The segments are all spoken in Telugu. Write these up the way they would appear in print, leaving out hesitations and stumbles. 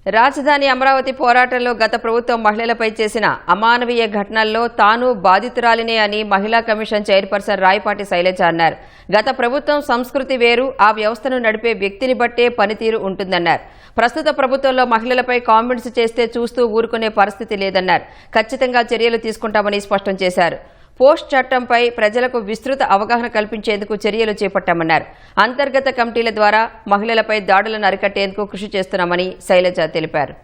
రాజధాని అమరావతి పోరాటంలో గత ప్రభుత్వం మహిళలపై చేసిన అమానవీయ ఘటనల్లో తాను బాధితురాలినే అని మహిళా కమిషన్ చైర్పర్సన్ రాయపాటి శైలజ అన్నారు. గత ప్రభుత్వం సంస్కృతి వేరు, ఆ వ్యవస్థను నడిపే వ్యక్తిని బట్టే పనితీరు ఉంటుందన్నారు. ప్రస్తుత ప్రభుత్వంలో మహిళలపై కామెంట్స్ చేస్తే చూస్తూ ఊరుకునే పరిస్థితి లేదన్నారు. ఖచ్చితంగా చర్యలు తీసుకుంటామని స్పష్టం చేశారు. పోస్ట్ చట్టంపై ప్రజలకు విస్తృత అవగాహన కల్పించేందుకు చర్యలు చేపట్టామన్నారు. అంతర్గత కమిటీల ద్వారా మహిళలపై దాడులను అరికట్టేందుకు కృషి చేస్తున్నామని శైలజ తెలిపారు.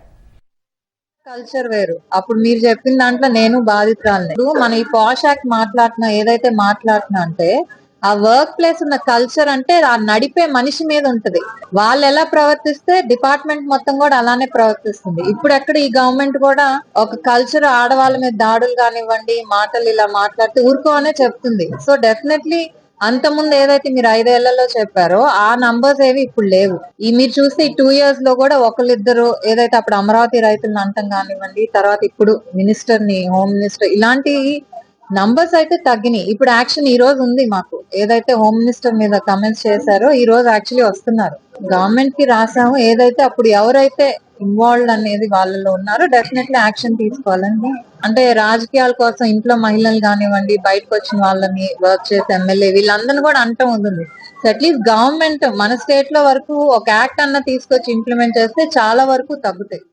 కల్చర్ వేరు. అప్పుడు మీరు చెప్పిన దాంట్లో నేను బాధితురాలనే. మన ఈ పాష్ యాక్ట్ ఏదైతే మాట్లాడుతున్నా అంటే ఆ వర్క్ ప్లేస్ ఉన్న కల్చర్ అంటే ఆ నడిపే మనిషి మీద ఉంటది. వాళ్ళు ఎలా ప్రవర్తిస్తే డిపార్ట్మెంట్ మొత్తం కూడా అలానే ప్రవర్తిస్తుంది. ఇప్పుడు ఎక్కడ ఈ గవర్నమెంట్ కూడా ఒక కల్చర్ ఆడవాళ్ళ మీద దాడులు కానివ్వండి, మాటలు ఇలా మాట్లాడితే ఊరుకోనే చెప్తుంది. సో డెఫినెట్లీ అంతకుముందు ఏదైతే మీరు 5 ఏళ్లలో చెప్పారో ఆ నంబర్స్ ఏవి ఇప్పుడు లేవు. ఈ మీరు చూస్తే ఈ 2 years లో కూడా ఒకళ్ళిద్దరు ఏదైతే అప్పుడు అమరావతి రైతులను అంటం కానివ్వండి, తర్వాత ఇప్పుడు హోమ్ మినిస్టర్ ఇలాంటి నంబర్స్ అయితే తగ్గినాయి. ఇప్పుడు యాక్షన్ ఈ రోజు ఉంది. మాకు ఏదైతే హోమ్ మినిస్టర్ మీద కమెంట్స్ చేశారో ఈ రోజు యాక్చువల్లీ వస్తున్నారు. గవర్నమెంట్ కి రాసాము. ఏదైతే అప్పుడు ఎవరైతే ఇన్వాల్వ్డ్ అనేది వాళ్ళలో ఉన్నారో డెఫినెట్లీ యాక్షన్ తీసుకోవాలని. అంటే రాజకీయాల కోసం ఇంట్లో మహిళలు కానివ్వండి, బయటకు వచ్చిన వాళ్ళని, వర్క్ చేసే ఎమ్మెల్యే వీళ్ళందరినీ కూడా అంటం ఉంటుంది. సో అట్లీస్ట్ గవర్నమెంట్ మన స్టేట్ లో వరకు ఒక యాక్ట్ అన్న తీసుకొచ్చి ఇంప్లిమెంట్ చేస్తే చాలా వరకు తగ్గుతాయి.